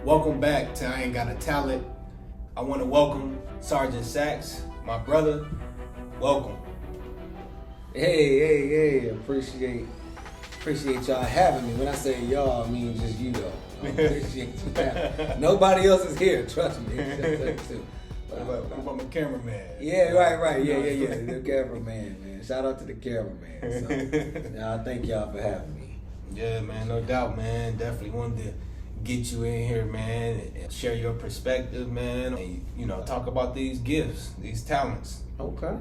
Welcome back to I Ain't Got a Talent. I want to welcome Sergeant Sax, my brother. Welcome. Hey, appreciate y'all having me. When I say y'all, I mean just you though. I appreciate you having me. Nobody else is here, trust me. What about my cameraman? Yeah, right. Yeah. The cameraman, man. Shout out to the cameraman. So, thank y'all for having me. Yeah, man, no doubt, man. Definitely wanted to get you in here, man, and share your perspective, man, and, talk about these gifts, these talents. Okay.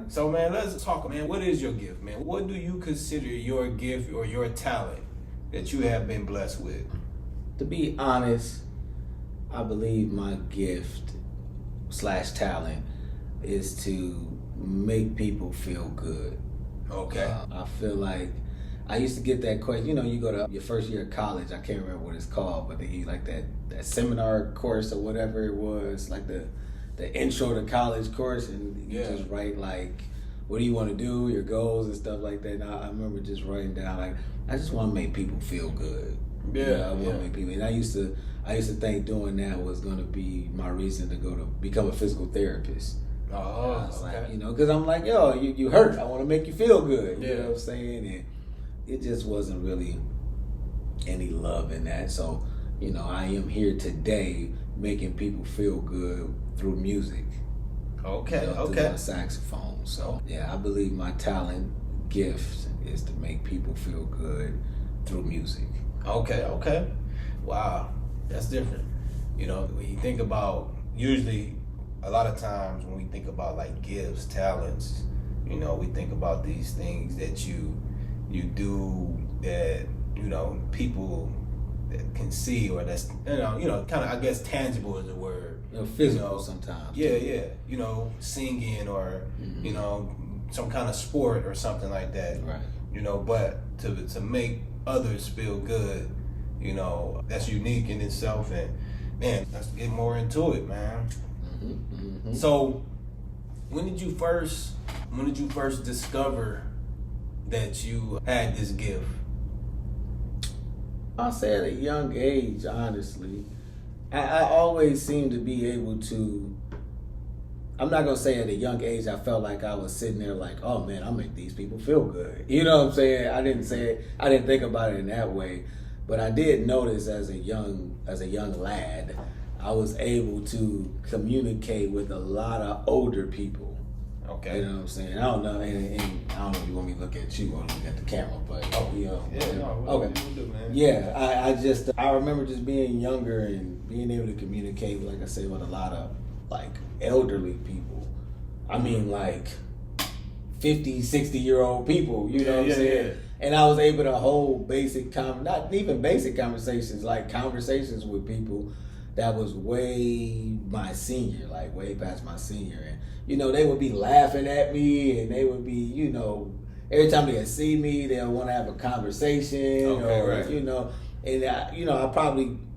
So, man, let's talk, man. What is your gift, man? What do you consider your gift or your talent that you have been blessed with? To be honest, I believe my gift / talent is to make people feel good. Okay. I feel like I used to get that question. You go to your first year of college. I can't remember what it's called, but they give you like that seminar course or whatever it was, like the intro to college course, and you just write like, what do you want to do, your goals and stuff like that. And I remember just writing down like, I just want to make people feel good. I want to make people. And I used to think doing that was going to be my reason to go to become a physical therapist. Oh, like, because I'm like, yo, you hurt. I want to make you feel good. Yeah. You know what I'm saying? And it just wasn't really any love in that. So, I am here today making people feel good through music. Okay. Through my saxophone. So, I believe my talent, gift is to make people feel good through music. Okay. Wow, that's different. When you think about, usually a lot of times when we think about like gifts, talents, we think about these things that you do that, people that can see, or that's, kind of, I guess tangible is the word. Physical sometimes. Yeah. Singing or, some kind of sport or something like that. Right. But to make others feel good, that's unique in itself. And man, let's get more into it, man. Mm-hmm. So when did you first discover that you had this gift? I'll say at a young age, honestly. I always seemed to be able to, I'm not going to say at a young age I felt like I was sitting there like, oh man, I make these people feel good. You know what I'm saying? I didn't think about it in that way. But I did notice as a young lad, I was able to communicate with a lot of older people. Okay. You know what I'm saying? I don't know, and I don't know if you want me to look at you or look at the camera, but okay. What do, man? Yeah, I remember just being younger and being able to communicate, like I say, with a lot of like elderly people. I mean, like 50, 60-year-old people. You know what I'm saying? Yeah. And I was able to hold not even basic conversations, like conversations with people that was way my senior, like way past my senior. And, they would be laughing at me, and they would be, every time they see me, they'll want to have a conversation. Okay, right. And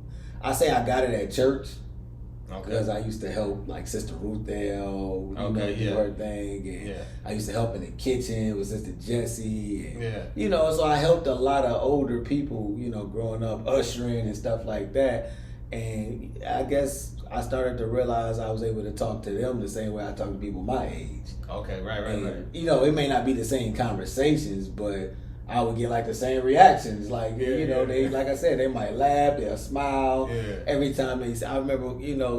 I say I got it at church. Okay. Because I used to help like Sister Ruth do her thing, and I used to help in the kitchen with Sister Jessie, and so I helped a lot of older people, growing up, ushering and stuff like that. And I guess I started to realize I was able to talk to them the same way I talk to people my age. Okay, right. It may not be the same conversations, but I would get like the same reactions. Like, they, like I said, they might laugh, they'll smile every time they say. I remember,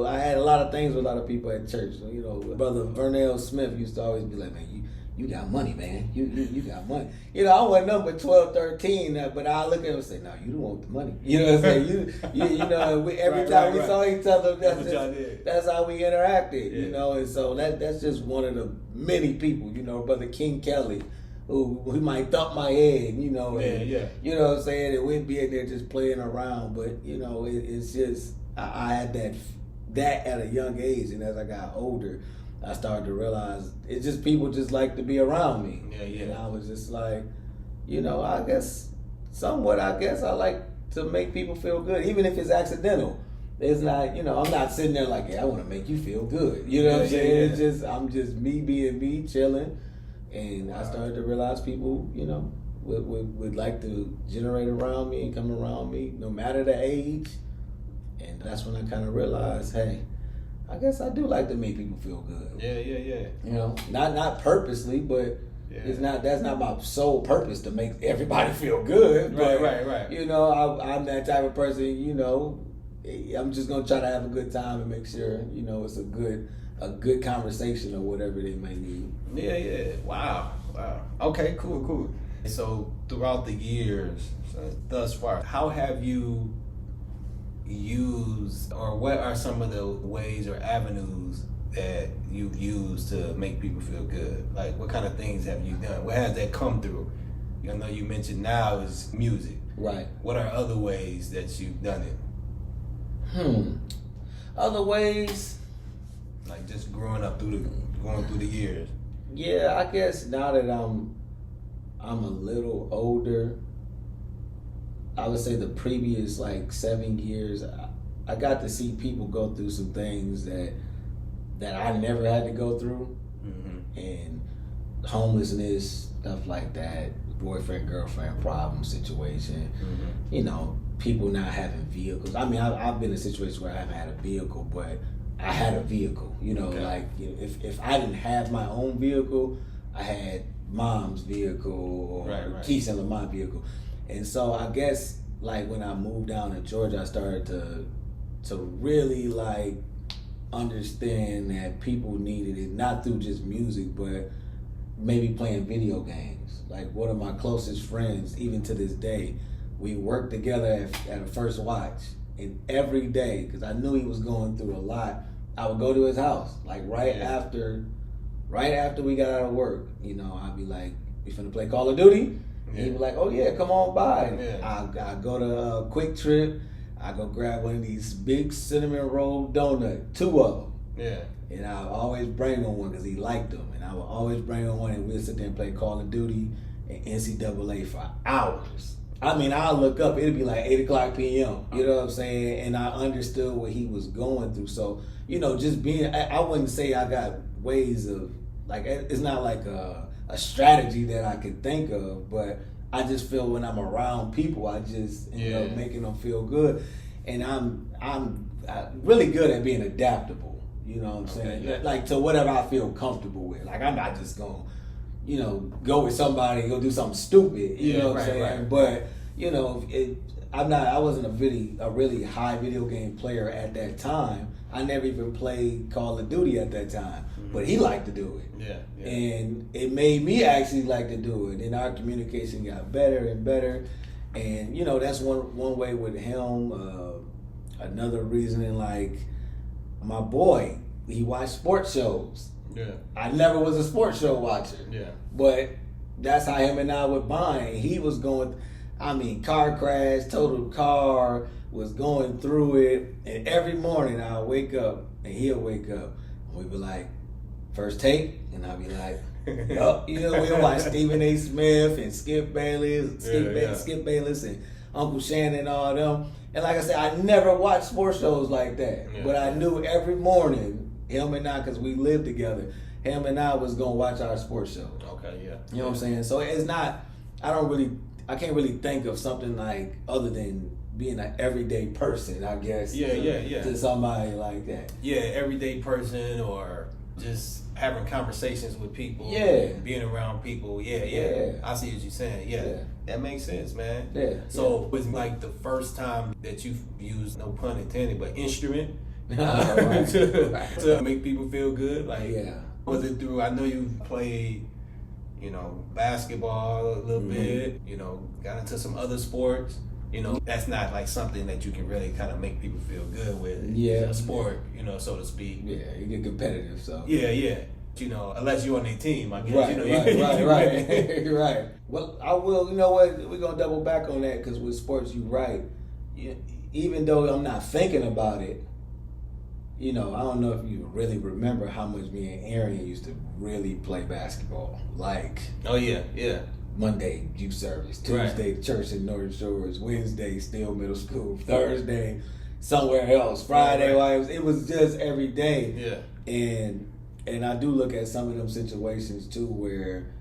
I had a lot of things with a lot of people at church. So, Brother Vernell Smith used to always be like, man, you got money, man. You got money. I wasn't number 12, 13, but I look at him and say, no, you don't want the money. You know what I'm saying? Every time we saw each other, that's how we interacted, and so that's just one of the many people, Brother King Kelly, who might thump my head, and, you know what I'm saying? And we'd be in there just playing around, but, it's just, I had that at a young age, and as I got older, I started to realize it's just people just like to be around me. And I was just like, I guess I like to make people feel good, even if it's accidental. It's not, I'm not sitting there like, I want to make you feel good. You know what I'm saying? It's just, I'm just me being me, chilling. And I started to realize people, would like to generate around me and come around me, no matter the age. And that's when I kind of realized, hey, I guess I do like to make people feel good. Yeah. You know, not purposely, but that's not my sole purpose to make everybody feel good. But, Right. You know, I'm that type of person. You know, I'm just gonna try to have a good time and make sure, you know, it's a good conversation or whatever they may need. Yeah. Wow. Okay, cool. So throughout the years, thus far, how have you used, or what are some of the ways or avenues that you've used to make people feel good? Like, what kind of things have you done? What has that come through? I know you mentioned now is music. Right. What are other ways that you've done it? Other ways, like just going through the years. Yeah, I guess now that I'm a little older, I would say the previous like 7 years, I got to see people go through some things that I never had to go through, and homelessness, stuff like that, boyfriend girlfriend problem situation. You know, people not having vehicles. I mean, I've been in a situation where I haven't had a vehicle, but I had a vehicle. You know, like if I didn't have my own vehicle, I had mom's vehicle or Keisha and Lamont vehicle. And so I guess like when I moved down to Georgia, I started to really like understand that people needed it, not through just music, but maybe playing video games. Like one of my closest friends, even to this day, we worked together at a First Watch, and every day, because I knew he was going through a lot, I would go to his house, like right after we got out of work. You know, I'd be like, "We finna play Call of Duty?" And he'd be like, "Oh yeah, come on by." I go to Quick Trip. I go grab one of these big cinnamon roll donut, 2 of them. Yeah. And I would always bring him one because he liked them. And I would always bring him one, and we'd sit there and play Call of Duty and NCAA for hours. I mean, I'll look up, it'd be like 8 o'clock p.m. You know what I'm saying? And I understood what he was going through. So, you know, just being, I wouldn't say I got ways of, like, it's not like a strategy that I could think of, but I just feel when I'm around people, I just end up making them feel good. And I'm really good at being adaptable. You know what I'm saying? Like to whatever I feel comfortable with. Like I'm not just gonna, you know, go with somebody and go do something stupid. You know what I'm saying? Right. But you know, I wasn't a really high video game player at that time. I never even played Call of Duty at that time. But he liked to do it. Yeah. And it made me actually like to do it. And our communication got better and better. And, you know, that's one way with him. Another reason, like, my boy, he watched sports shows. Yeah. I never was a sports show watcher. Yeah. But that's how him and I would bond. He was going, car crash, total car, was going through it. And every morning I'll wake up and he'll wake up. And we'd be like, first take, and I'll be like, yup. You know, we'll watch Stephen A. Smith and Skip Bayless and Uncle Shannon and all them. And like I said, I never watched sports shows like that. Yeah. But I knew every morning, him and I, because we lived together, him and I was going to watch our sports show. Okay, yeah. You know what I'm saying? So it's not, I can't really think of something like other than being an everyday person, I guess. To somebody like that. Yeah, everyday person, or just having conversations with people. Yeah. Being around people. Yeah. I see what you're saying. Yeah. That makes sense, man. Yeah. So was like the first time that you've used, no pun intended, but instrument right. to make people feel good? Like, was Yeah. it through, I know you played, you know, basketball a little bit, you know, got into some other sports. You know, that's not like something that you can really kind of make people feel good with. Yeah. A sport, you know, so to speak. Yeah, you get competitive, so. Yeah. You know, unless you're on their team, I guess. Right. Right. Well, I will, you know what, we're going to double back on that because with sports, you're right. Even though I'm not thinking about it, you know, I don't know if you really remember how much me and Aaron used to really play basketball. Like. Oh, yeah. Monday, youth service. Tuesday, church in Northern Shores. Wednesday, still middle school. Thursday, somewhere else. Friday, it was just every day. Yeah. And I do look at some of them situations, too, where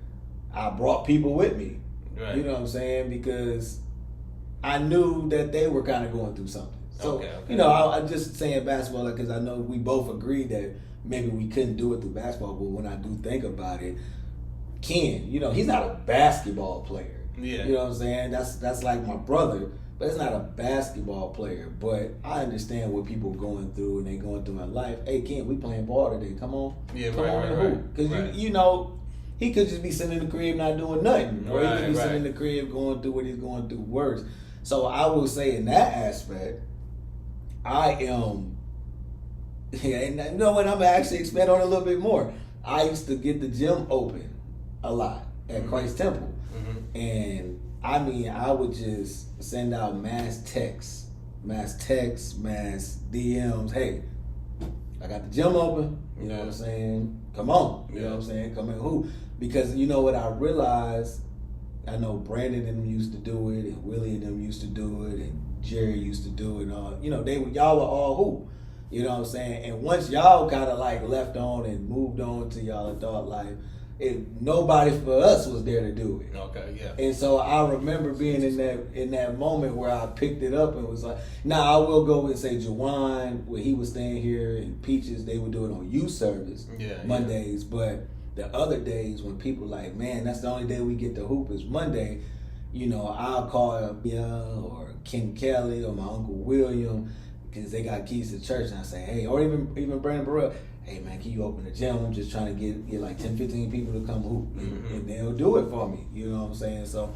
I brought people with me. Right. You know what I'm saying? Because I knew that they were kind of going through something. So, you know, I'm just saying basketball because I know we both agree that maybe we couldn't do it through basketball, but when I do think about it, Ken, you know, he's not a basketball player. Yeah. You know what I'm saying? That's like my brother, but it's not a basketball player. But I understand what people are going through and they going through in life. Hey, Ken, we playing ball today. Come on. Yeah, Come on and hoop. Because, you know, he could just be sitting in the crib not doing nothing. Or he could be sitting in the crib going through what he's going through worse. So I will say in that aspect, I am, and you know what, I'm going to actually expand on it a little bit more. I used to get the gym open a lot at Christ Temple. And I mean, I would just send out mass texts, mass DMs. Hey, I got the gym open. You know what I'm saying? Come on. You know what I'm saying? Come and hoop. Because you know what I realized, I know Brandon and them used to do it, and Willie and them used to do it, and Jerry used to do it, and all. You know, y'all were all hoop. You know what I'm saying? And once y'all kind of like left on and moved on to y'all adult life, nobody for us was there to do it. Okay, yeah. And so I remember being in that moment where I picked it up and was like, now I will go and say Jawan, where he was staying here, and Peaches, they would do it on youth service Mondays, but the other days when people like, man, that's the only day we get to hoop is Monday, you know, I'll call up or Ken Kelly or my Uncle William, because they got keys to church, and I say, hey, or even Brandon Burrell, hey man, can you open the gym? I'm just trying to get like 10, 15 people to come hoop, and they'll do it for me. You know what I'm saying? So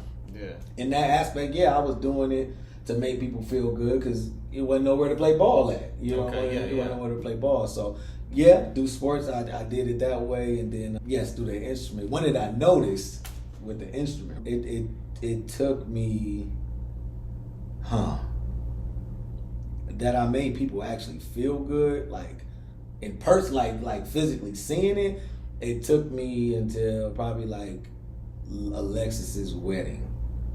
in that aspect, I was doing it to make people feel good because it wasn't nowhere to play ball at. You know, it wasn't nowhere to play ball. So do sports. I did it that way, and then do the instrument. When did I notice with the instrument? It took me, that I made people actually feel good, like in person, like physically seeing it. It took me until probably like Alexis's wedding.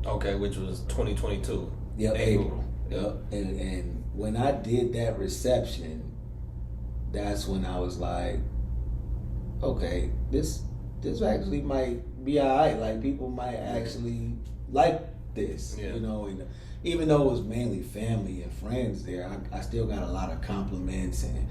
Okay, which was 2022. Yep, April. Yep. And when I did that reception, that's when I was like, okay, this actually might be alright. Like people might actually like this, you know. And even though it was mainly family and friends there, I still got a lot of compliments, and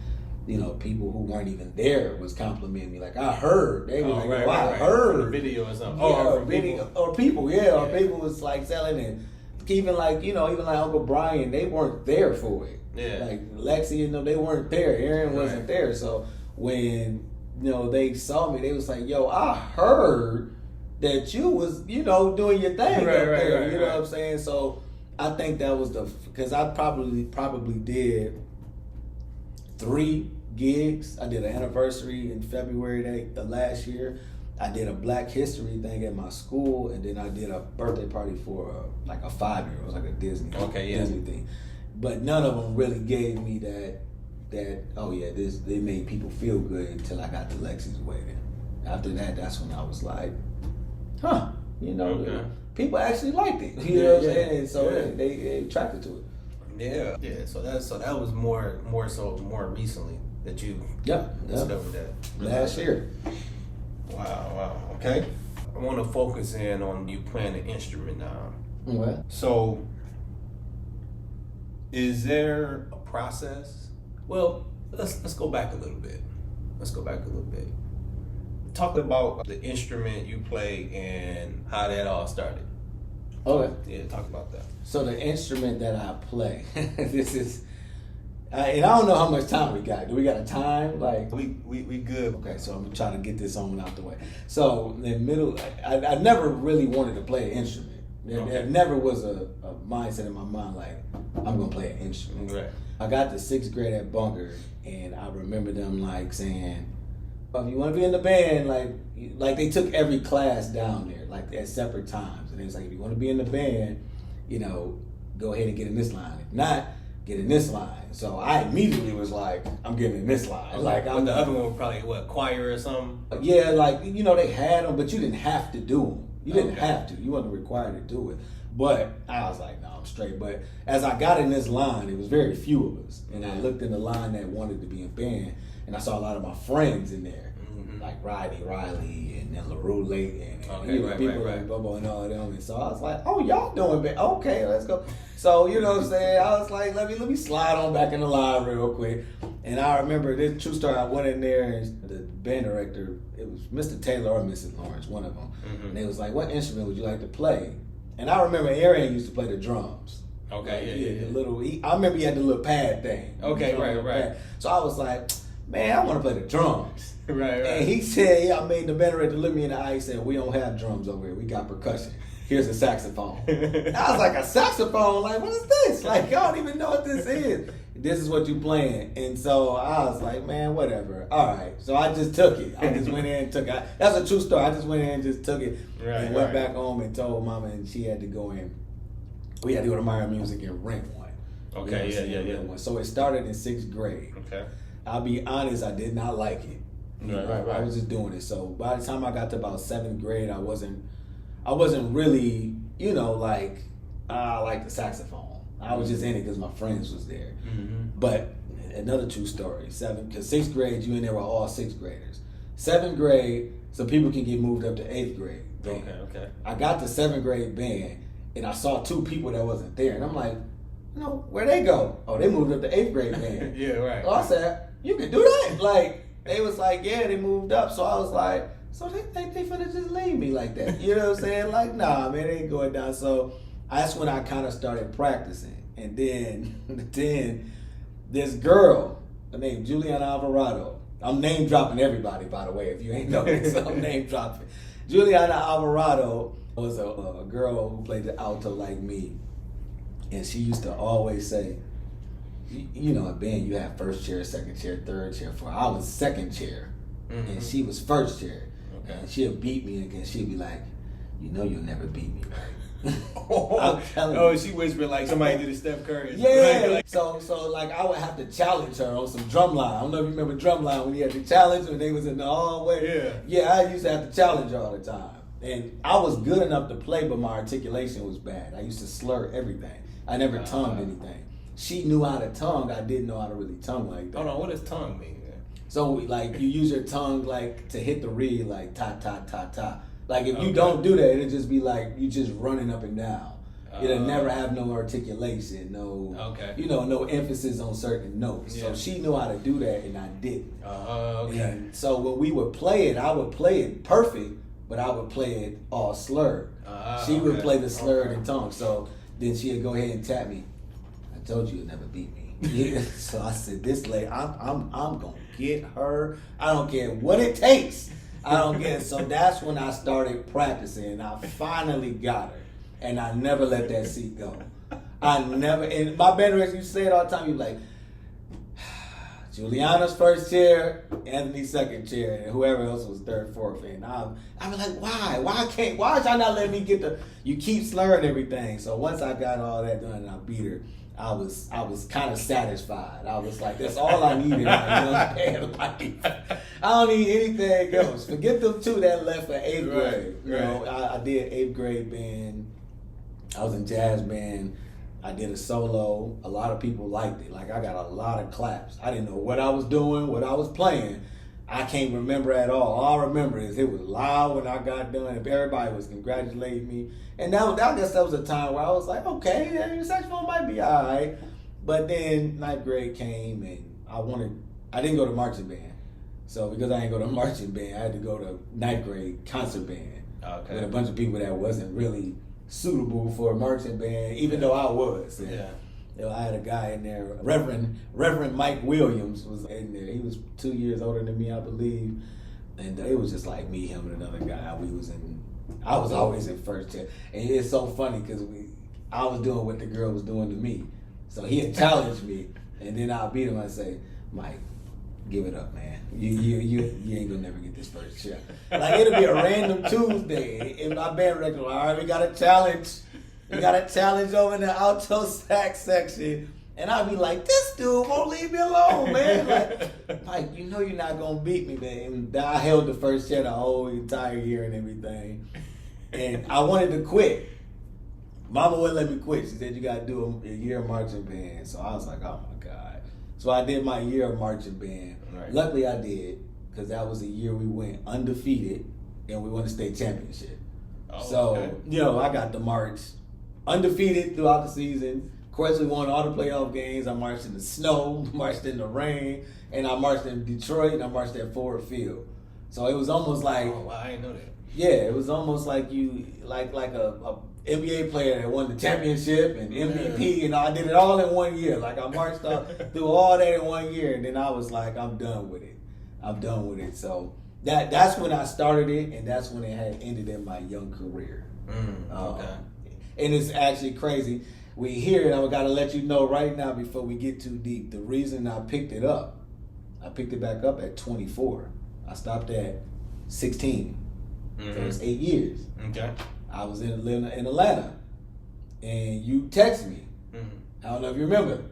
you know, people who weren't even there was complimenting me. Like, I heard. They were like, I heard. From a video or something. Or video, or people, or people was like selling it. Even like Uncle Brian, they weren't there for it. Yeah. Like Lexi, you know, they weren't there. Aaron wasn't there. So when, you know, they saw me, they was like, yo, I heard that you was, you know, doing your thing up there. You know what I'm saying? So I think that was because I probably did 3 gigs. I did an anniversary in February the last year. I did a Black History thing at my school, and then I did a birthday party for like a 5-year-old. It was like a Disney thing. But none of them really gave me that they made people feel good until I got to Lexi's wedding. After that, that's when I was like, you know, people actually liked it. You know what I'm saying? And so they attracted to it. Yeah. So that was more recently that you discovered that last year. Wow. Okay. I want to focus in on you playing the instrument now. What? So, is there a process? Well, let's go back a little bit. Talk about the instrument you play and how that all started. Okay. Yeah, talk about that. So the instrument that I play, this is, and I don't know how much time we got. Do we got a time? Like we good. Okay, so I'm trying to get this on out the way. So in the middle, I never really wanted to play an instrument. There never was a mindset in my mind like I'm gonna play an instrument. Right. I got to 6th grade at Bunker, and I remember them like saying, if you want to be in the band, like they took every class down there, like at separate times. And it was like, if you want to be in the band, you know, go ahead and get in this line. If not, get in this line. So I immediately was like, I'm getting in this line. Like, the other one was probably choir or something? Yeah, like, you know, they had them, but you didn't have to do them. You didn't have to. You wasn't required to do it. But I was like, no, I'm straight. But as I got in this line, it was very few of us. And I looked in the line that wanted to be in band, and I saw a lot of my friends in there. like Rodney Riley and then LaRue Layton and people like Bubba and all them. And so I was like, oh, y'all doing it. Okay, let's go. So, you know what I'm saying? I was like, let me slide on back in the line real quick. And I remember this true story. I went in there and the band director, it was Mr. Taylor or Mrs. Lawrence, one of them. And they was like, what instrument would you like to play? And I remember Aaron used to play the drums. Okay, The little, I remember he had the little pad thing. Okay, right. Pad. So I was like, man, I want to play the drums. Right. And he said, I made the band director look me in the eye and said, we don't have drums over here. We got percussion. Here's a saxophone. I was like, a saxophone? Like, what is this? Like, I don't even know what this is. This is what you playing. And so I was like, man, whatever. All right. So I just took it. I just went in and took it. That's a true story. I just went in and just took it and went back home and told Mama, and she had to go in. We had to go to Meyer Music and rent one. Okay, yeah. So it started in 6th grade. Okay. I'll be honest, I did not like it. Right. I was just doing it. So by the time I got to about 7th grade, I wasn't really, like I like the saxophone. I was just in it because my friends was there. But another true story, because 6th grade, you in there with all 6th graders. 7th grade, some people can get moved up to 8th grade band. Okay. I got to 7th grade band, and I saw 2 people that wasn't there, and I'm like, where'd they go? Oh, they moved up to 8th grade band. Yeah, right. So I said, you can do that? Like, they was like, yeah, they moved up. So I was like, so they think they finna just leave me like that. You know what I'm saying? Like, nah, man, they ain't going down. So that's when I kind of started practicing. And then this girl named Juliana Alvarado. I'm name dropping everybody, by the way, if you ain't noticed. I'm name dropping. Juliana Alvarado was a girl who played the alto like me. And she used to always say, at band you have first chair, second chair, third chair, fourth. I was second chair. And she was first chair. Okay. And she'll beat me again. She'll be like, you'll never beat me, right? I'm telling you. She whispered like somebody did a Steph Curry. Yeah. So like I would have to challenge her on some drumline. I don't know if you remember drumline when you had to challenge when they was in the hallway. Yeah, I used to have to challenge her all the time. And I was good enough to play, but my articulation was bad. I used to slur everything. I never tongued anything. She knew how to tongue. I didn't know how to really tongue like that. Hold on, what does tongue mean? So like you use your tongue like to hit the reed like ta ta ta ta. Like if you don't do that, it'll just be like you just running up and down. It'll never have no articulation, no emphasis on certain notes. Yeah. So she knew how to do that and I didn't. And so when we would play it, I would play it perfect, but I would play it all slurred. She would play the slurred and tongue. So then she'd go ahead and tap me. I told you you'd never beat me. So I said, this lady, I'm gonna get her. I don't care what it takes. I don't care. So that's when I started practicing. I finally got her, and I never let that seat go. And my band director used to say it all the time. He was like, Juliana's first chair, Anthony's second chair, and whoever else was third, fourth. And I was like, why? Why y'all not letting me get you keep slurring everything. So once I got all that done and I beat her, I was kind of satisfied. I was like, that's all I needed. I don't need anything else. Forget them 2 that left for 8th grade. I did 8th grade band. I was in jazz band. I did a solo. A lot of people liked it. Like I got a lot of claps. I didn't know what I was doing, what I was playing. I can't remember at all I remember is it was loud when I got done. Everybody was congratulating me. And I guess that was a time where I was like, okay, your saxophone might be all right. But then 9th grade came and I didn't go to marching band. So because I didn't go to marching band, I had to go to 9th grade concert band. Okay. With a bunch of people that wasn't really suitable for a marching band, even though I was. And, I had a guy in there, Reverend Mike Williams was in there. He was 2 years older than me, I believe. And it was just like me, him, and another guy. I was always in first chair. And it's so funny because I was doing what the girl was doing to me. So he had challenged me, and then I'll beat him and say, Mike, give it up, man. You ain't gonna never get this first chair. Like it'll be a random Tuesday, and my band director was like, all right, we got a challenge. We got a challenge over in the alto sax section. And I'd be like, this dude won't leave me alone, man. Like, you're not going to beat me, man. And I held the first chair the whole entire year and everything. And I wanted to quit. Mama wouldn't let me quit. She said, you got to do a year of marching band. So I was like, oh, my God. So I did my year of marching band. Right. Luckily, I did. because that was the year we went undefeated and we won the state championship. Oh, so, okay. I got to march undefeated throughout the season. Of course, we won all the playoff games. I marched in the snow, marched in the rain, and I marched in Detroit, and I marched at Ford Field. So it was almost like, oh, wow, I didn't know that. Yeah, it was almost like you, like a NBA player that won the championship and MVP, and I did it all in 1 year. Like I marched up through all that in 1 year, and then I was like, I'm done with it. So that's when I started it, and that's when it had ended in my young career. Okay. And it's actually crazy. We hear it. I got to let you know right now before we get too deep. The reason I picked it back up at 24. I stopped at 16. So it's 8 years. Okay. I was in Atlanta, and you text me. I don't know if you remember.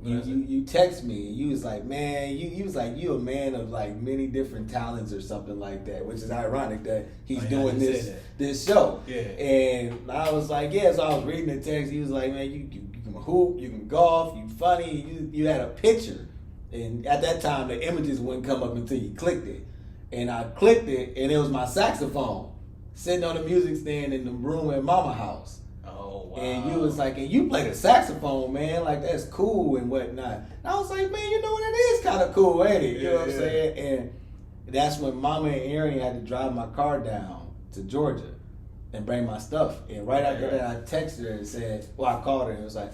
You text me, and you was like, man, you was like, you a man of like many different talents or something like that, which is ironic that he's doing this show. Yeah. And I was like, yeah. So I was reading the text. He was like, man, you can hoop, you can golf, you funny. You had a picture, and at that time the images wouldn't come up until you clicked it. And I clicked it, and it was my saxophone sitting on the music stand in the room at Mama house. Oh, wow. And you was like, and you play the saxophone, man, like that's cool and whatnot. And I was like, man, you know what, it is kind of cool, ain't it? You know what I'm saying? And that's when Mama and Aaron had to drive my car down to Georgia and bring my stuff. And right after that, I texted her and said, well, I called her and was like,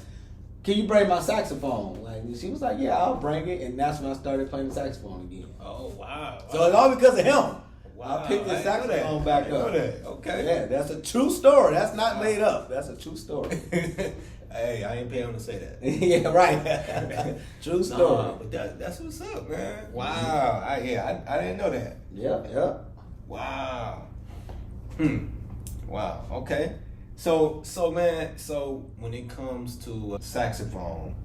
can you bring my saxophone? Like, she was like, yeah, I'll bring it. And that's when I started playing the saxophone again. Oh, wow. So it's all because of him. Wow. I picked the saxophone back up. Okay. Yeah, that's a true story. That's not made up. That's a true story. Hey, I ain't paying him to say that. Yeah, right. True story. Nah, but that's what's up, man. Wow. I didn't know that. Yeah. Wow. Wow. Okay. So man, when it comes to saxophone,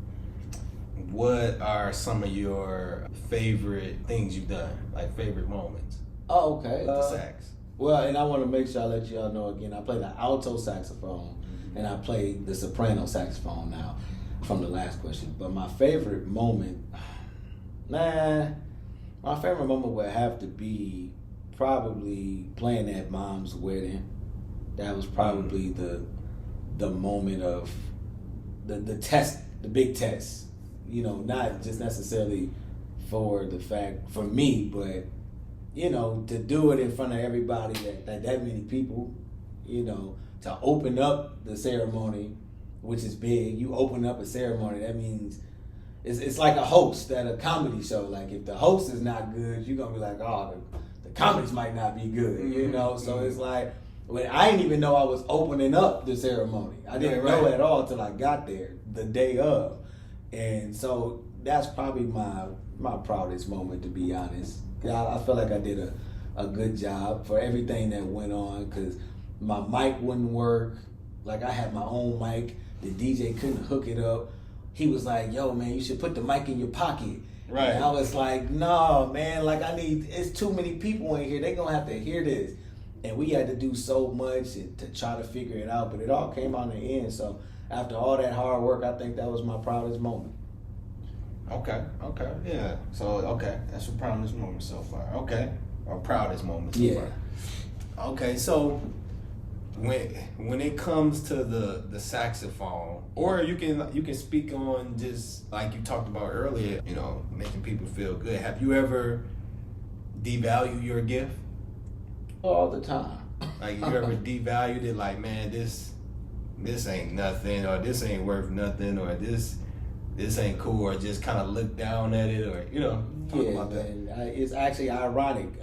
what are some of your favorite things you've done? Like favorite moments? Oh, okay. With the sax. Well, and I want to make sure I let y'all know again, I play the alto saxophone and I play the soprano saxophone now from the last question. But my favorite moment, my favorite moment would have to be probably playing at Mom's wedding. That was probably the moment of the test, the big test. You know, not just necessarily for me, but you know, to do it in front of everybody, that many people, you know, to open up the ceremony, which is big. You open up a ceremony, that means it's like a host at a comedy show. Like if the host is not good, you're gonna be like, oh, the comedies might not be good, you know. So it's like, I didn't even know I was opening up the ceremony. I didn't know at all till I got there the day of, and so that's probably my proudest moment, to be honest. I feel like I did a good job for everything that went on, because my mic wouldn't work. Like I had my own mic, the DJ couldn't hook it up. He was like, yo man, you should put the mic in your pocket. Right. And I was like, no man, like it's too many people in here, they gonna have to hear this. And we had to do so much to try to figure it out, but it all came out in the end. So after all that hard work, I think that was my proudest moment. Okay, yeah. So, that's your proudest moment so far. Okay, or proudest moment so far. Okay, so when it comes to the saxophone, or you can speak on just like you talked about earlier, you know, making people feel good. Have you ever devalued your gift? All the time. Like you ever devalued it? Like, man, this ain't nothing, or this ain't worth nothing, or this ain't cool, or just kind of look down at it, or, you know, talk about that. It's actually ironic.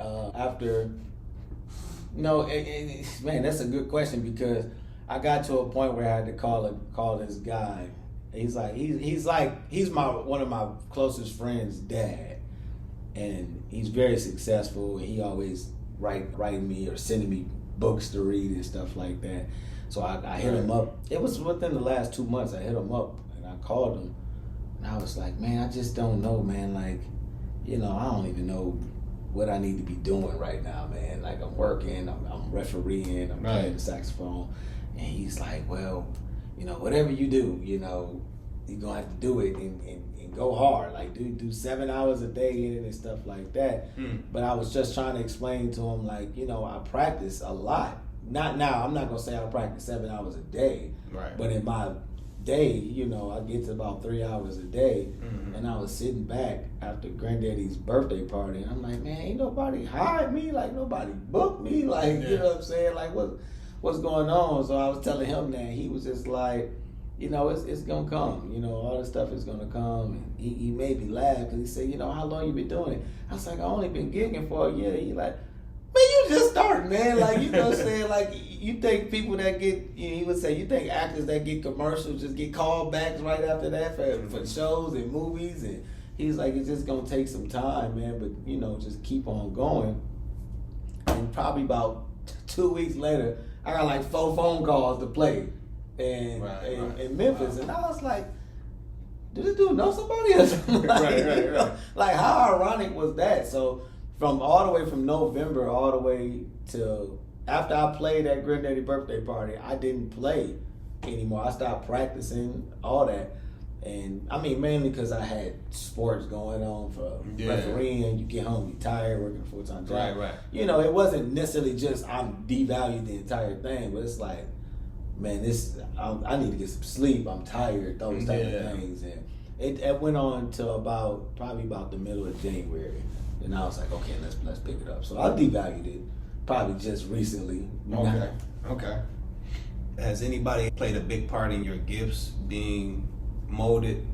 Man, that's a good question, because I got to a point where I had to call this guy. He's one of my closest friends' dad, and he's very successful, and he always writing me or sending me books to read and stuff like that. So I hit him up. It was within the last 2 months. I hit him up and I called him. And I was like, man, I just don't know, man. Like, you know, I don't even know what I need to be doing right now, man. Like, I'm working, I'm refereeing, I'm playing the saxophone. And he's like, well, you know, whatever you do, you know, you're going to have to do it in and go hard. Like do 7 hours a day in it and stuff like that. But I was just trying to explain to him, like, you know, I practice a lot. Not now. I'm not gonna say I practice 7 hours a day. Right. But in my day, you know, I get to about 3 hours a day. And I was sitting back after Granddaddy's birthday party, and I'm like, man, ain't nobody hired me. Like, nobody booked me. Like, you know what I'm saying? Like, what's going on? So I was telling him that. He was just like, you know, it's gonna come. You know, all this stuff is gonna come. And he made me laugh because he said, you know, how long you been doing it? I was like, I only been gigging for a year. He like, man, you just started, man. Like, you know what I'm saying? Like, you think people that get, he would say, you think actors that get commercials just get called backs right after that for shows and movies? And he's like, it's just gonna take some time, man. But, you know, just keep on going. And probably about 2 weeks later, I got like 4 phone calls to play. In Memphis, and I was like, "Did this dude know somebody?" Or something? Like, like, how ironic was that? So, from all the way from November all the way till after I played at Granddaddy birthday party, I didn't play anymore. I stopped practicing all that, and I mean mainly because I had sports going on for refereeing. You get home, you tired, working a full-time job. Right. You know, it wasn't necessarily just I'm devalued the entire thing, but it's like, man, I need to get some sleep. I'm tired. Those type of things, and it went on till probably about the middle of January, and I was like, okay, let's pick it up. So I devalued it probably just recently. Okay. Has anybody played a big part in your gifts being molded?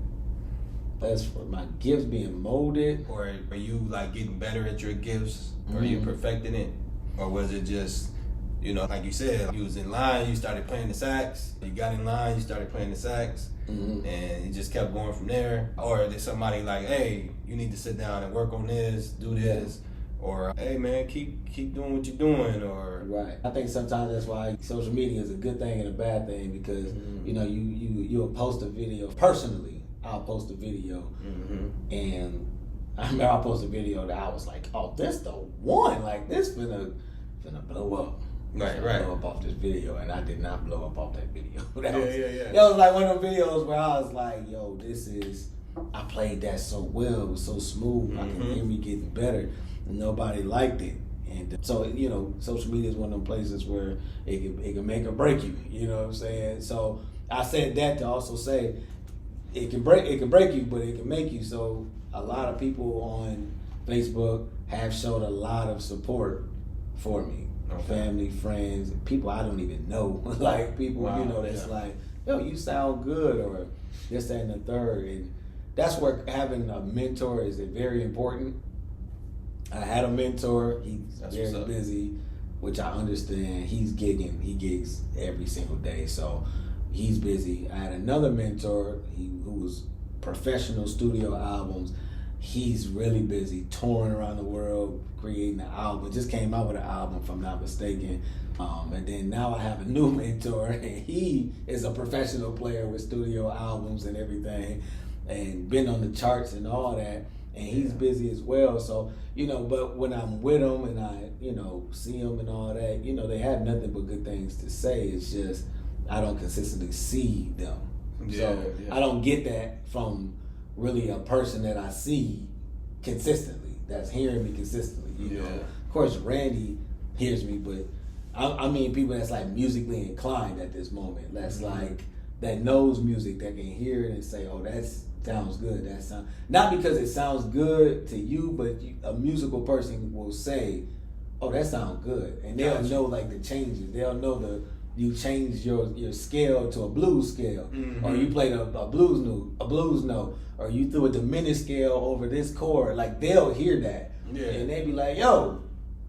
As for my gifts being molded, or are you like getting better at your gifts? Or are you perfecting it, or was it just, you know, like you said, you was in line, you started playing the sax, you got in line, you started playing the sax, and it just kept going from there? Or did somebody like, hey, you need to sit down and work on this, do this, or hey man, keep doing what you're doing? Or right. I think sometimes that's why social media is a good thing and a bad thing, because you know, you'll post a video. Personally, I'll post a video, and I remember I posted a video that I was like, oh, this the one, like this finna blow up. Right. Blow up off this video, and I did not blow up off that video. That was like one of the videos where I was like, yo, I played that so well, it was so smooth, I can hear me getting better, and nobody liked it. And so, you know, social media is one of them places where it can make or break you, you know what I'm saying? So I said that to also say it can break you, but it can make you. So a lot of people on Facebook have showed a lot of support for me. Family, friends, people I don't even know. Like people, you know, that's like, yo, you sound good, or this, that, and the third. And that's where having a mentor is very important. I had a mentor. He's very busy, which I understand. He's gigging. He gigs every single day, so he's busy. I had another mentor who was professional studio albums. He's really busy touring around the world, creating an album. Just came out with an album, if I'm not mistaken. And then now I have a new mentor, and he is a professional player with studio albums and everything, and been on the charts and all that. And he's busy as well. So, you know, but when I'm with him and I, you know, see him and all that, you know, they have nothing but good things to say. It's just I don't consistently see them. I don't get that from really a person that I see consistently, that's hearing me consistently. You know, of course, Randy hears me, but I mean people that's like musically inclined at this moment. That's like that knows music, that can hear it and say, "Oh, that sounds good." That sound not because it sounds good to you, but a musical person will say, "Oh, that sounds good," and they'll know like the changes. They'll know you change your scale to a blues scale, or you played a blues note, or you threw a diminished scale over this chord. Like they'll hear that, and they be like, "Yo,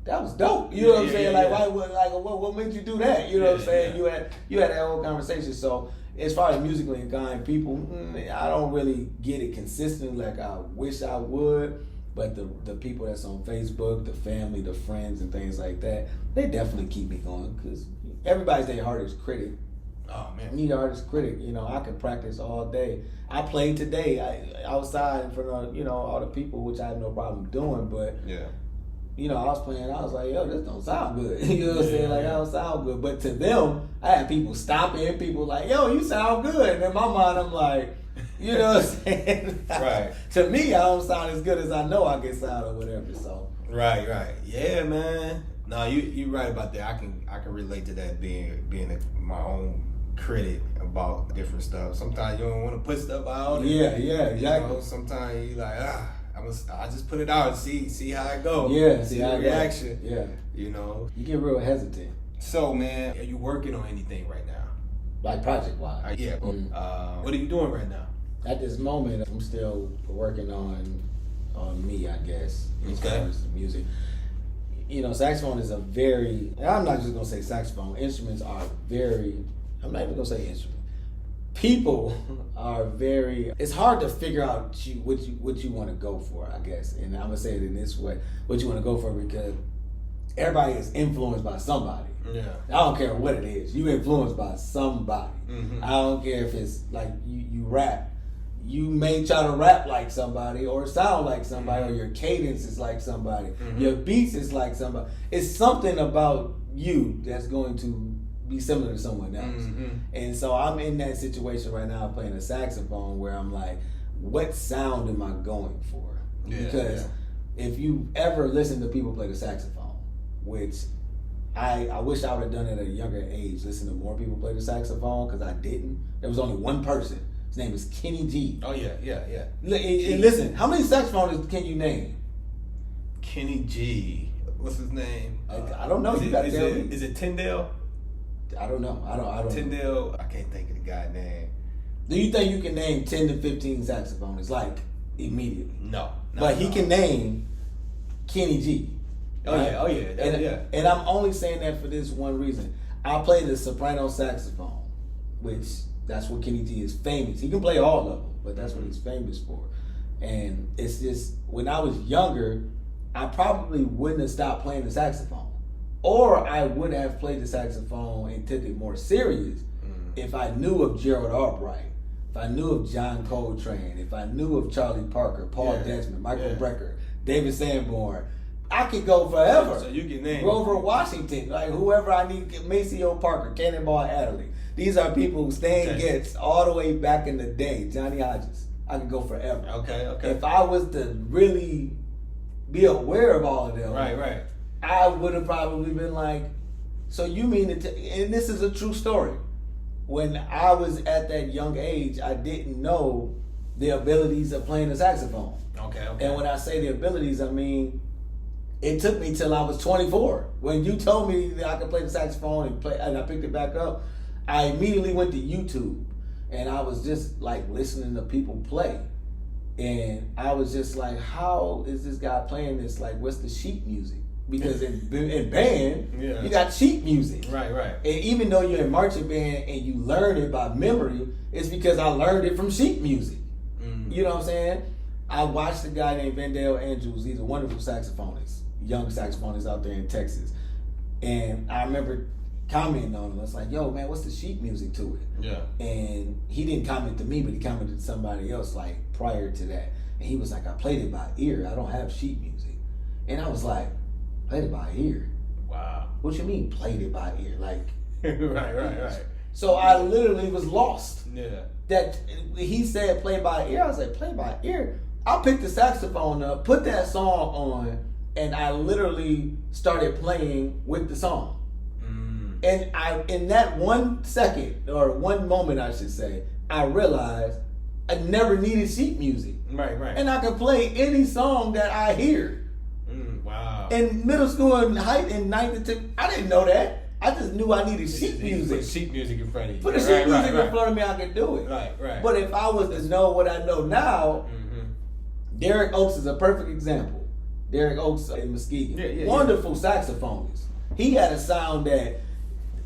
that was dope." You know what I'm saying? Why? What made you do that? You know what I'm saying? You had that whole conversation. So as far as musically inclined people, I don't really get it consistently like I wish I would. But the people that's on Facebook, the family, the friends, and things like that, they definitely keep me going, because everybody's their hardest critic. Oh man, me the hardest critic. You know, I can practice all day. I played today outside in front of, you know, all the people, which I have no problem doing. But you know, I was playing. I was like, yo, this don't sound good. You know what I'm saying? Like, I don't sound good. But to them, I had people stopping. People like, yo, you sound good. And in my mind, I'm like, You know what I'm saying? Right. To me, I don't sound as good as I know I can sound or whatever. So. Right. Yeah, man. No, you right about that. I can relate to that being my own critic about different stuff. Sometimes you don't want to put stuff out. Yeah, exactly. You know, sometimes you like I just put it out and see how it goes. Yeah, see how reaction. Yeah. You know. You get real hesitant. So man, are you working on anything right now? Like project wise? Yeah. Mm-hmm. What are you doing right now? At this moment, I'm still working on me, I guess, as far as the music. You know, saxophone is I'm not just gonna say saxophone. Instruments are I'm not even gonna say instrument. People are it's hard to figure out what you want to go for, I guess. And I'm gonna say it in this way, what you want to go for, because everybody is influenced by somebody. Yeah. I don't care what it is. You influenced by somebody. Mm-hmm. I don't care if it's like you rap. You may try to rap like somebody or sound like somebody, or your cadence is like somebody. Mm-hmm. Your beats is like somebody. It's something about you that's going to be similar to someone else. Mm-hmm. And so I'm in that situation right now playing a saxophone where I'm like, what sound am I going for? Because if you ever listen to people play the saxophone, which I wish I would have done it at a younger age, listen to more people play the saxophone, because I didn't. There was only one person. His name is Kenny G. Oh, yeah. And listen, how many saxophonists can you name? Kenny G. What's his name? I don't know. You got to tell me. Is it Tyndale? I don't know. I don't Tyndale. I can't think of the guy's name. Do you think you can name 10 to 15 saxophonists, like, immediately? No. But he can name Kenny G. Right? Oh, yeah. And I'm only saying that for this one reason. I play the soprano saxophone, which that's what Kenny G is famous. He can play all of them, but that's what he's famous for. And it's just, when I was younger, I probably wouldn't have stopped playing the saxophone. Or I would have played the saxophone and took it more serious if I knew of Gerald Albright, if I knew of John Coltrane, if I knew of Charlie Parker, Paul Desmond, Michael Brecker, David Sanborn. I could go forever. So you can name Grover Washington, like whoever I need, Maceo Parker, Cannonball Adderley. These are people who Stan gets all the way back in the day. Johnny Hodges. I could go forever. Okay. If I was to really be aware of all of them, right, I would have probably been like, so you mean and this is a true story. When I was at that young age, I didn't know the abilities of playing the saxophone. Okay. And when I say the abilities, I mean, it took me till I was 24. When you told me that I could play the saxophone and I picked it back up, I immediately went to YouTube and I was just like listening to people play. And I was just like, how is this guy playing this? Like, what's the sheet music? Because in band, you got sheet music. Right. And even though you're in marching band and you learn it by memory, it's because I learned it from sheet music. Mm-hmm. You know what I'm saying? I watched a guy named Vendale Andrews. He's a wonderful saxophonist, young saxophonist out there in Texas. And I remember commenting on him. I was like, yo, man, what's the sheet music to it? Yeah. And he didn't comment to me, but he commented to somebody else like prior to that. And he was like, I played it by ear. I don't have sheet music. And I was like, played it by ear? Wow. What you mean played it by ear? Like, right. So I literally was lost. Yeah. That he said play by ear. I was like, play by ear? I picked the saxophone up, put that song on, and I literally started playing with the song. Mm. And in that 1 second, or one moment I should say, I realized I never needed sheet music. Right. And I could play any song that I hear. Wow. In middle school and in 9th and 10th, I didn't know that. I just knew I needed sheet music. Put sheet music in front of you. Put the sheet music in front of me, I could do it. Right. But if I was to know what I know now, Derek Oaks is a perfect example. Derek Oaks in Muskegon. Wonderful saxophonist. He had a sound that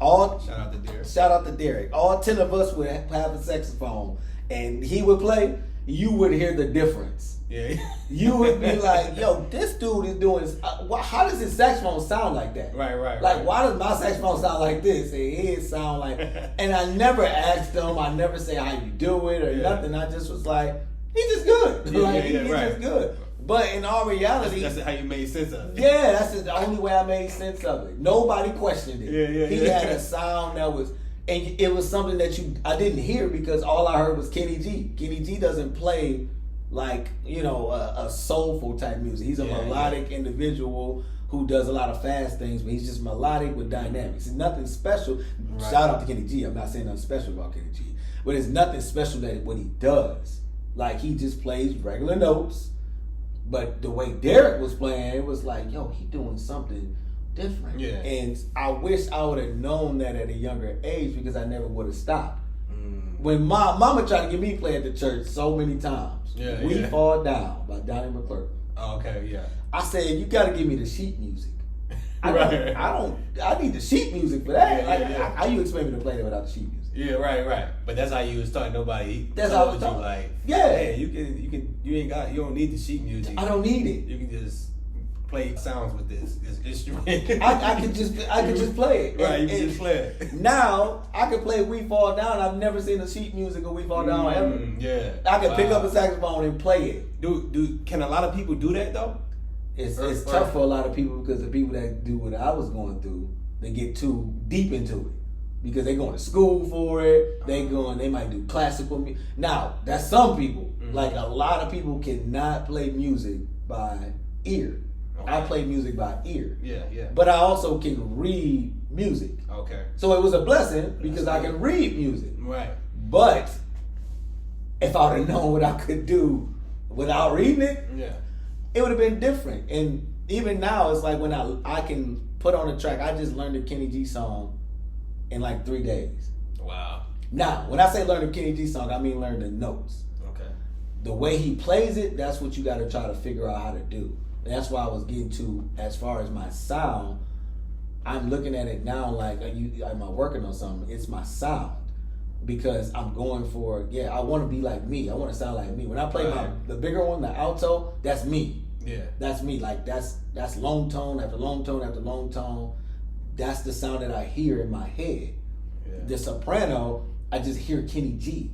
Shout out to Derek. All 10 of us would have a saxophone, and he would play. You would hear the difference. Yeah. You would be like, yo, this dude is doing, how does his saxophone sound like that? Right. Like, why does my saxophone sound like this? And his sound like, and I never asked him, I never say how you do it or nothing. I just was like, he's just good. He's just good. But in all reality, that's how you made sense of it. Yeah, that's the only way I made sense of it. Nobody questioned it. Yeah. He had a sound that was, And it was something that I didn't hear because all I heard was Kenny G. Kenny G doesn't play like, a soulful type music. He's a melodic individual who does a lot of fast things, but he's just melodic with dynamics. It's nothing special. Right. Shout out to Kenny G. I'm not saying nothing special about Kenny G, but it's nothing special that what he does. Like, he just plays regular notes, but the way Derek was playing, it was like, yo, he doing something different. Yeah. And I wish I would have known that at a younger age because I never would have stopped. When my mama tried to get me play at the church so many times, We Fall Down by Donnie McClurkin. Oh, okay, yeah. I said, you got to give me the sheet music. I need the sheet music for that. How you expect me to play that without the sheet music? Yeah, right. But that's how you was talking. Nobody. That's how I was talking. Like, yeah, you don't need the sheet music. I don't need it. You can just play sounds with this instrument. I could just play it. Right, you can just play it. Now I can play We Fall Down. I've never seen the sheet music of We Fall Down ever. Yeah. I can pick up a saxophone and play it. Can a lot of people do that though? It's tough for a lot of people because the people that do what I was going through, they get too deep into it because they're going to school for it. They might do classical music. Now that's some people. Like a lot of people cannot play music by ear. Okay. I play music by ear. Yeah. But I also can read music. Okay. So it was a blessing because I can read music. Right. But if I would have known what I could do without reading it, it would have been different. And even now, it's like when I can put on a track. I just learned a Kenny G song in like 3 days. Wow. Now, when I say learn a Kenny G song, I mean learn the notes. Okay. The way he plays it, that's what you got to try to figure out how to do. And that's why I was getting to, as far as my sound, I'm looking at it now like, am I working on something? It's my sound. Because I'm going for, I want to be like me. I want to sound like me. When I play the bigger one, the alto, that's me. Yeah. That's me. Like, that's long tone after long tone after long tone. That's the sound that I hear in my head. Yeah. The soprano, I just hear Kenny G.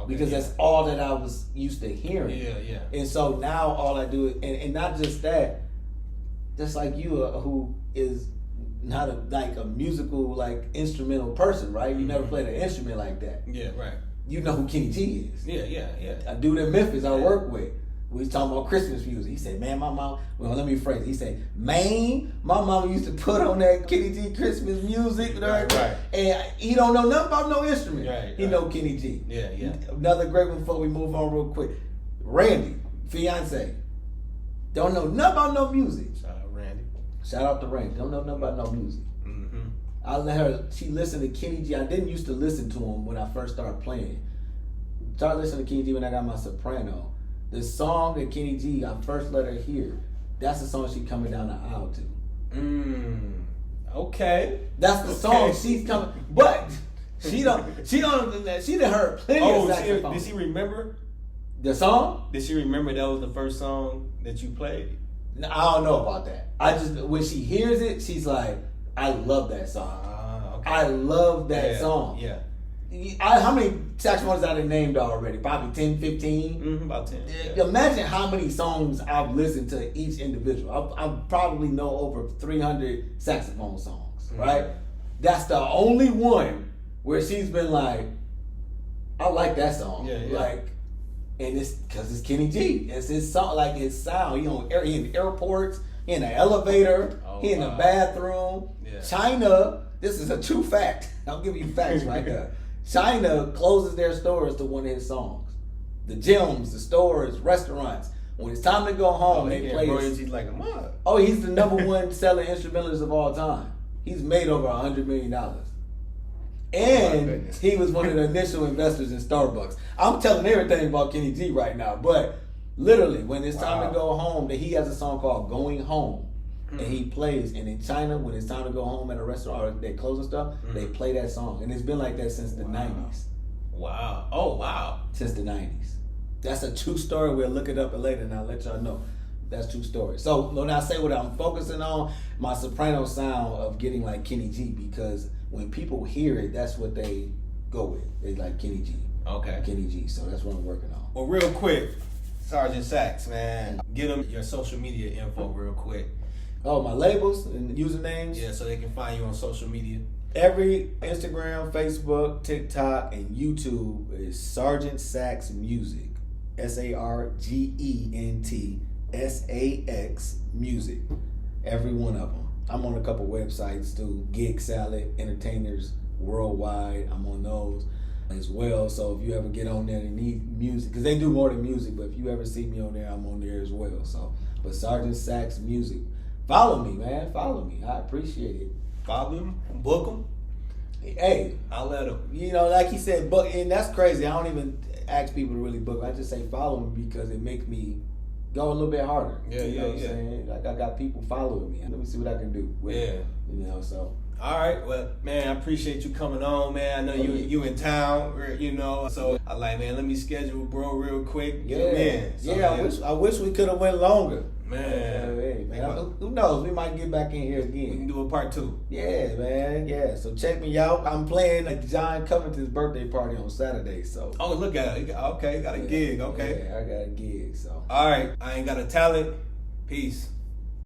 Because that's all that I was used to hearing. Yeah. And so now all I do is, and not just that, just like you, who is not a musical, like, instrumental person, right? You never played an instrument like that. Yeah, right. You know who Kenny G is. Yeah. A dude in Memphis I work with. We was talking about Christmas music. He said, man, my mom, let me phrase it. He said, man, my mama used to put on that Kenny G Christmas music. Right. And he don't know nothing about no instrument. Right. He know Kenny G. Yeah. Another great one before we move on real quick. Randy, fiance. Don't know nothing about no music. Shout out to Randy. Don't know nothing about no music. Mm-hmm. I let her, she listened to Kenny G. I didn't used to listen to him when I first started playing. Started listening to Kenny G when I got my soprano. The song that Kenny G, I first let her hear, that's the song she coming down the aisle to. Okay. That's the song she's coming, but she done heard plenty of saxophone. Did she remember the song? Did she remember that was the first song that you played? I don't know about that. I just, when she hears it, she's like, I love that song. Okay. I love that song. Yeah. How many saxophones I done named already? Probably 10, 15? About 10. Yeah. Imagine how many songs I've listened to each individual. I probably know over 300 saxophone songs, right? That's the only one where she's been like, I like that song. Yeah. Like, and it's because it's Kenny G. It's his song, like his sound. He in airports, he in the elevator, he in the bathroom. Yeah. China, this is a true fact. I'll give you facts right there. China closes their stores to one of his songs. The gyms, the stores, restaurants. When it's time to go home, they play royalties like a mug. Oh, he's the number one selling instrumentalist of all time. He's made over $100 million. And he was one of the initial investors in Starbucks. I'm telling everything about Kenny G right now, but literally, when it's time to go home, he has a song called Going Home. And he plays, and in China, when it's time to go home at a restaurant or they're closing stuff, they play that song. And it's been like that since the 90s. Wow. Oh, wow. Since the 90s. That's a true story. We'll look it up later and I'll let y'all know. That's true story. So when I say what I'm focusing on, my soprano sound of getting like Kenny G, because when people hear it, that's what they go with. They like Kenny G. Okay. Kenny G. So that's what I'm working on. Well, real quick, Sergeant Sax, man, give them your social media info real quick. Oh, my labels and usernames? Yeah, so they can find you on social media. Every Instagram, Facebook, TikTok, and YouTube is Sergeant Sax Music. SargentSax Music. Every one of them. I'm on a couple websites too. Gig Salad, Entertainers Worldwide. I'm on those as well. So if you ever get on there and need music, because they do more than music, but if you ever see me on there, I'm on there as well. So, but Sergeant Sax Music. Follow me, man. Follow me. I appreciate it. Follow him, book him. Hey, I'll let him. You know, like he said, book, and that's crazy. I don't even ask people to really book. I just say follow me because it makes me go a little bit harder. Yeah, you know what I'm yeah. saying? Like I got people following me. Let me see what I can do. With it, you know, so. All right, well, man, I appreciate you coming on, man. I know you in town, you know, so I like, man, let me schedule bro real quick. Get him in. So, I wish we could have went longer. Man. Hey, man. Who knows? We might get back in here We can again. do a part 2. Yeah, man. Yeah. So check me out. I'm playing at John Covington's birthday party on Saturday. So. Oh, look at it. Okay, got a gig. Okay. Yeah, I got a gig. So. All right, I ain't got a talent. Peace.